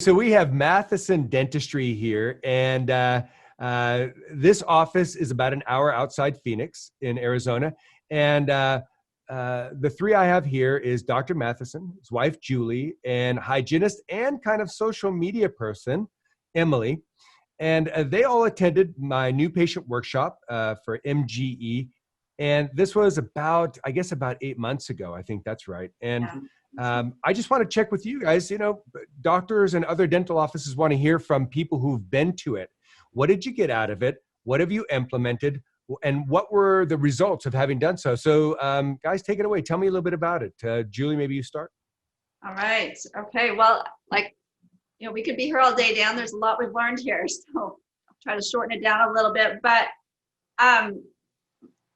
So we have Matheson Dentistry here, and this office is about an hour outside Phoenix in Arizona. And the three I have here is Dr. Matheson, his wife Julie, and hygienist and kind of social media person, Emily. And they all attended my new patient workshop for MGE. And this was about 8 months ago. I think that's right. And I just want to check with you guys. You know, doctors and other dental offices want to hear from people who've been to it. What did you get out of it? What have you implemented? And what were the results of having done so? So guys, take it away. Tell me a little bit about it. Julie, maybe you start. All right. Okay. Well, we could be here all day, Dan. There's a lot we've learned here. So I'll try to shorten it down a little bit. But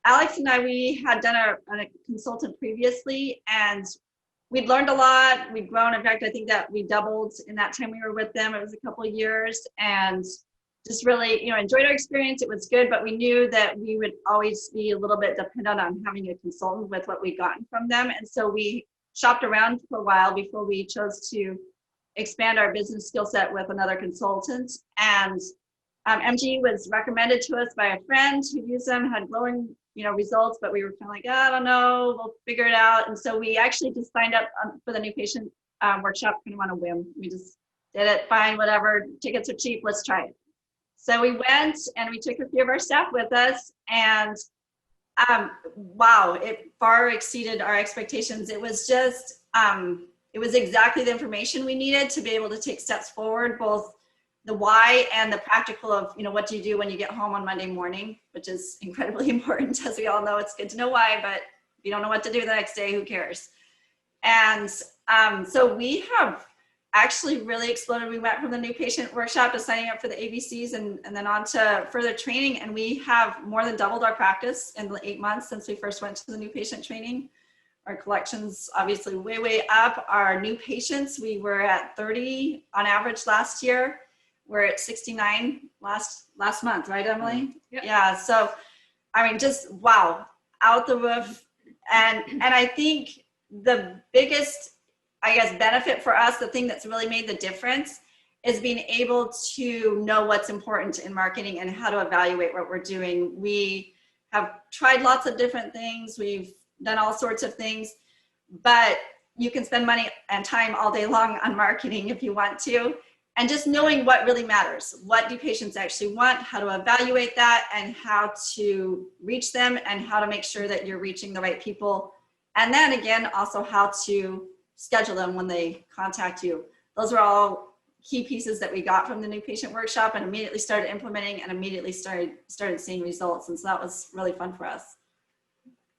Alex and I, we had done a consultant previously, and we'd learned a lot. We'd grown. In fact, I think that we doubled in that time we were with them. It was a couple of years, and just really, enjoyed our experience. It was good, but we knew that we would always be a little bit dependent on having a consultant with what we'd gotten from them. And so we shopped around for a while before we chose to expand our business skill set with another consultant. And MG was recommended to us by a friend who used them, had glowing, results, but we were kind of like, I don't know, we'll figure it out. And so we actually just signed up for the new patient workshop kind of on a whim. We just did it, fine, whatever, tickets are cheap, let's try it. So we went and we took a few of our staff with us, and wow, it far exceeded our expectations. It was just, it was exactly the information we needed to be able to take steps forward, both the why and the practical of, what do you do when you get home on Monday morning, which is incredibly important. As we all know, it's good to know why, but if you don't know what to do the next day, who cares? And so we have actually really exploded. We went from the new patient workshop to signing up for the ABCs and then on to further training. And we have more than doubled our practice in the 8 months since we first went to the new patient training. Our collections obviously way up. Our new patients, we were at 30 on average last year. We're at 69 last month, right, Emily? Yep. Yeah. So, I mean, just wow, out the roof. And I think the biggest, benefit for us, the thing that's really made the difference, is being able to know what's important in marketing and how to evaluate what we're doing. We have tried lots of different things. We've done all sorts of things, but you can spend money and time all day long on marketing if you want to. And just knowing what really matters. What do patients actually want, how to evaluate that, and how to reach them, and how to make sure that you're reaching the right people. And then again, also how to schedule them when they contact you. Those are all key pieces that we got from the new patient workshop, and immediately started implementing, and immediately started seeing results. And so that was really fun for us.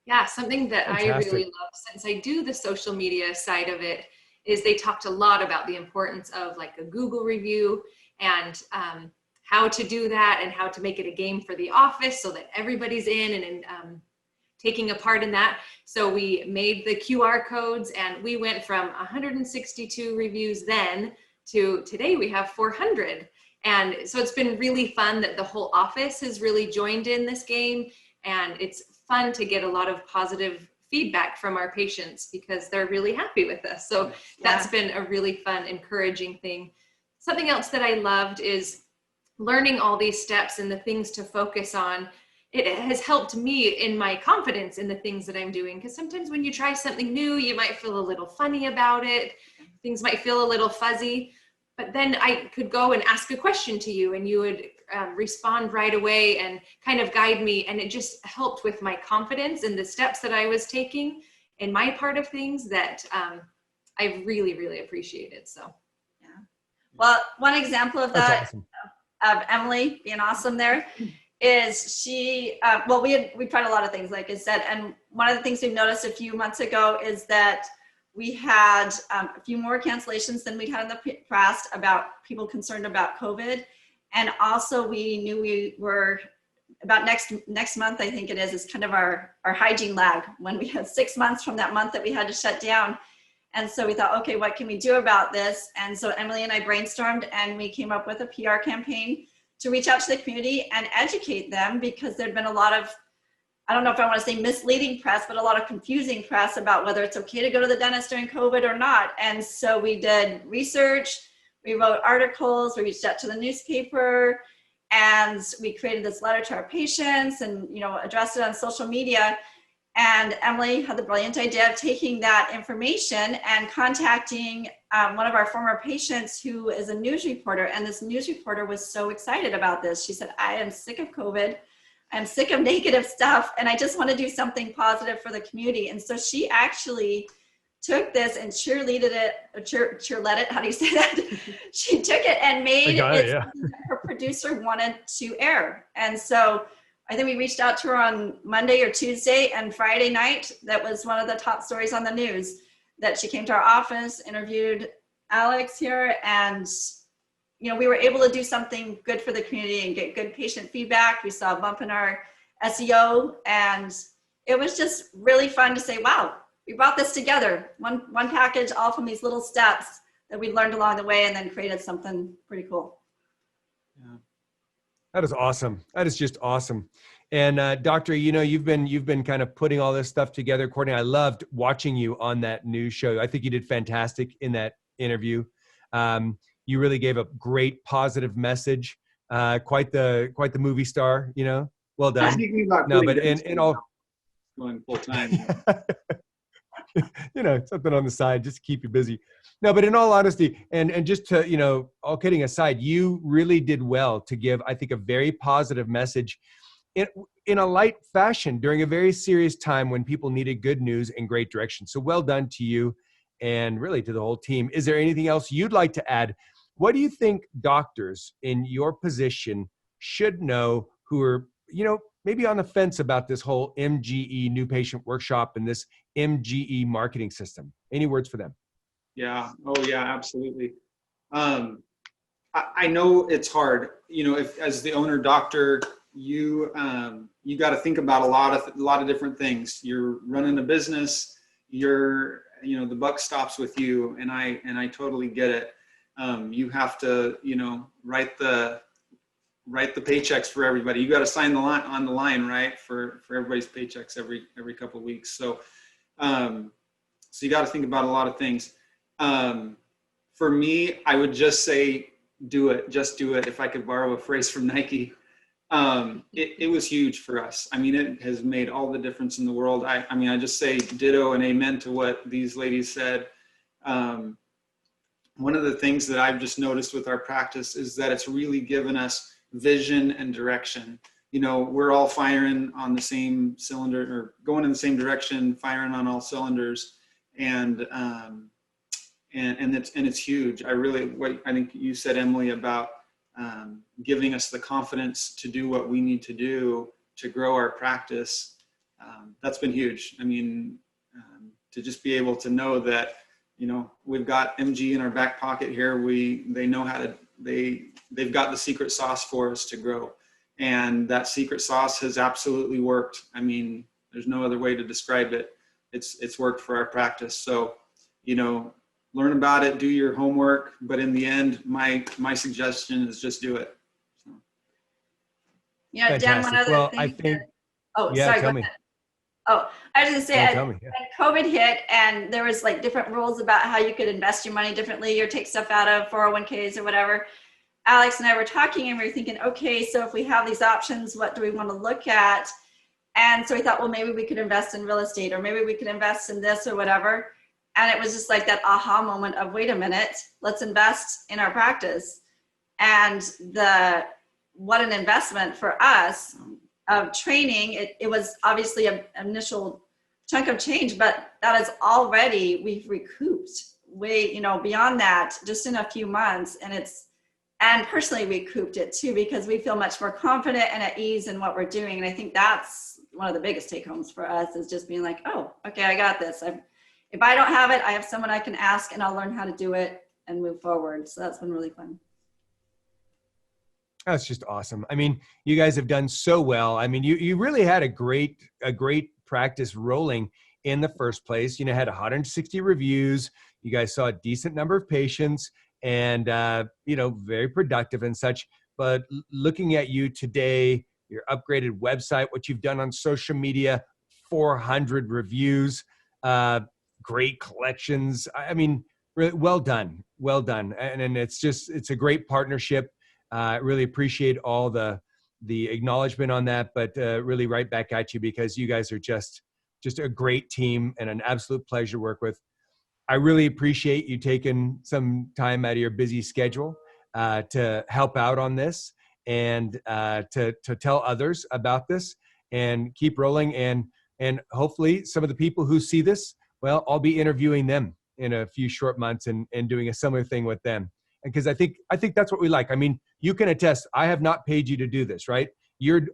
Yeah, something that Fantastic. I really love, since I do the social media side of it, is they talked a lot about the importance of like a Google review and how to do that and how to make it a game for the office so that everybody's in and taking a part in that. So we made the QR codes, and we went from 162 reviews then to today we have 400. And so it's been really fun that the whole office has really joined in this game, and it's fun to get a lot of positive feedback from our patients because they're really happy with us. So that's been a really fun, encouraging thing. Something else that I loved is learning all these steps and the things to focus on. It has helped me in my confidence in the things that I'm doing, because sometimes when you try something new, you might feel a little funny about it. Things might feel a little fuzzy, but then I could go and ask a question to you, and you would respond right away and kind of guide me. And it just helped with my confidence in the steps that I was taking in my part of things that I really, really appreciated. So, yeah. Well, one example of that, Awesome. of Emily being awesome there, is she, we tried a lot of things, like I said, and one of the things we've noticed a few months ago is that we had a few more cancellations than we'd had in the past about people concerned about COVID. And also we knew we were about next month, I think it is kind of our hygiene lag, when we had 6 months from that month that we had to shut down. And so we thought, okay, what can we do about this? And so Emily and I brainstormed, and we came up with a PR campaign to reach out to the community and educate them, because there'd been a lot of, I don't know if I want to say misleading press, but a lot of confusing press about whether it's okay to go to the dentist during COVID or not. And so we did research. We wrote articles, we reached out to the newspaper, and we created this letter to our patients and, you know, addressed it on social media. And Emily had the brilliant idea of taking that information and contacting one of our former patients who is a news reporter. And this news reporter was so excited about this. She said, I am sick of COVID. I'm sick of negative stuff. And I just want to do something positive for the community. And so she actually took this and cheerleaded it, cheerled it, how do you say that? She took it and made it something that her producer wanted to air. And so I think we reached out to her on Monday or Tuesday, and Friday night, that was one of the top stories on the news, that she came to our office, interviewed Alex here, and you know, we were able to do something good for the community and get good patient feedback. We saw a bump in our SEO, and it was just really fun to say, wow, we brought this together, one package, all from these little steps that we learned along the way, and then created something pretty cool. Yeah. That is awesome. That is just awesome. And Doctor, you know, you've been kind of putting all this stuff together. Courtney, I loved watching you on that news show. I think you did fantastic in that interview. You really gave a great positive message. Quite the movie star, you know. Well done. No, but in all going full time. You know, something on the side just to keep you busy. No, but in all honesty, and just to, you know, all kidding aside, you really did well to give, I think, a very positive message in a light fashion during a very serious time when people needed good news and great direction. So well done to you and really to the whole team. Is there anything else you'd like to add? What do you think doctors in your position should know who are, you know, maybe on the fence about this whole MGE new patient workshop and this MGE marketing system? Any words for them? Yeah. Oh yeah, absolutely. I know it's hard, you know, if as the owner doctor, you got to think about a lot of different things. You're running a business, you know, the buck stops with you. And I totally get it. You have to, you know, write the paychecks for everybody. You got to sign on the line, right? For everybody's paychecks every couple of weeks. So you got to think about a lot of things. For me, I would just say, just do it. If I could borrow a phrase from Nike, it was huge for us. I mean, it has made all the difference in the world. I mean, I just say ditto and amen to what these ladies said. One of the things that I've just noticed with our practice is that it's really given us vision and direction. You know, we're all firing on the same cylinder, or going in the same direction, firing on all cylinders, and it's huge. What I think you said, Emily, about giving us the confidence to do what we need to do to grow our practice. That's been huge. I mean, to just be able to know that, you know, we've got MG in our back pocket here. They know how to, they've got the secret sauce for us to grow. And that secret sauce has absolutely worked. I mean, there's no other way to describe it. It's worked for our practice. So, you know, learn about it, do your homework, but in the end, my suggestion is just do it. So. Yeah, Dan, one other thing. I think, sorry, tell me. Oh, I was going to say, tell me, yeah. When COVID hit and there was like different rules about how you could invest your money differently or take stuff out of 401ks or whatever, Alex and I were talking and we were thinking, okay, so if we have these options, what do we want to look at? And so we thought, well, maybe we could invest in real estate, or maybe we could invest in this or whatever. And it was just like that aha moment of, wait a minute, let's invest in our practice. And what an investment for us of training. It was obviously an initial chunk of change, but that is already, we've recouped way, you know, beyond that, just in a few months. And personally recouped it too, because we feel much more confident and at ease in what we're doing. And I think that's one of the biggest take homes for us, is just being like, oh, okay, I got this. If I don't have it, I have someone I can ask and I'll learn how to do it and move forward. So that's been really fun. That's just awesome. I mean, you guys have done so well. I mean, you really had a great practice rolling in the first place. You know, had 160 reviews. You guys saw a decent number of patients and, you know, very productive and such. But looking at you today, your upgraded website, what you've done on social media, 400 reviews, great collections. I mean, Really well done. Well done. And it's a great partnership. Really appreciate all the acknowledgement on that, but really right back at you because you guys are just a great team and an absolute pleasure to work with. I really appreciate you taking some time out of your busy schedule to help out on this and to tell others about this and keep rolling. And hopefully some of the people who see this, well, I'll be interviewing them in a few short months and doing a similar thing with them. Because I think that's what we like. I mean, you can attest, I have not paid you to do this, right?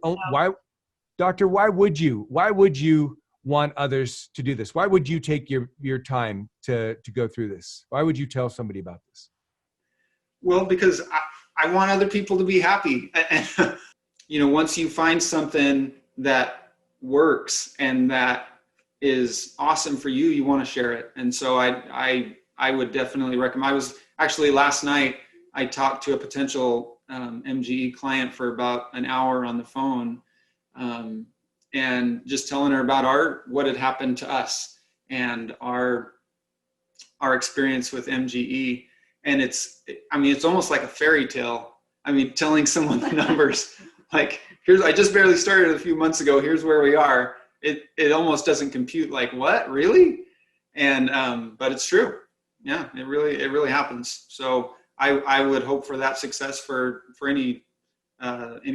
Why, Doctor, why would you want others to do this? Why would you take your time to go through this? Why would you tell somebody about this? Well, because I want other people to be happy. And, once you find something that works and that is awesome for you, you want to share it. And so I would definitely recommend. I was actually last night, I talked to a potential MGE client for about an hour on the phone, and just telling her about what had happened to us and our experience with MGE. And it's almost like a fairy tale. I mean, telling someone the numbers, like, I just barely started a few months ago. Here's where we are. It almost doesn't compute. Like, what, really? And but it's true. Yeah, it really happens. So I would hope for that success for any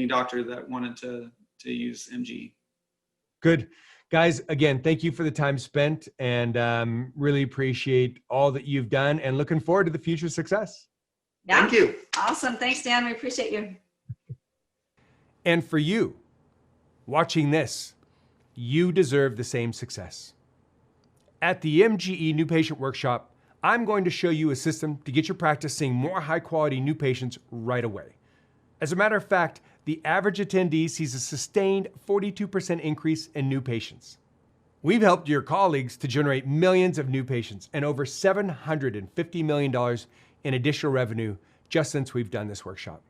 doctor that wanted to use MGE. Good. Guys, again, thank you for the time spent and really appreciate all that you've done and looking forward to the future success. Yeah. Thank you. Awesome. Thanks, Dan. We appreciate you. And for you watching this, you deserve the same success. At the MGE New Patient Workshop, I'm going to show you a system to get your practice seeing more high quality new patients right away. As a matter of fact, the average attendee sees a sustained 42% increase in new patients. We've helped your colleagues to generate millions of new patients and over $750 million in additional revenue just since we've done this workshop.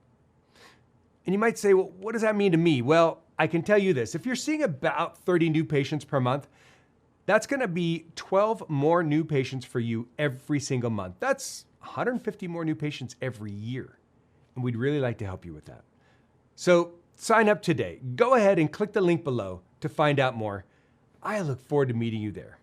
And you might say, well, what does that mean to me? Well, I can tell you this. If you're seeing about 30 new patients per month, that's going to be 12 more new patients for you every single month. That's 150 more new patients every year. And we'd really like to help you with that. So sign up today. Go ahead and click the link below to find out more. I look forward to meeting you there.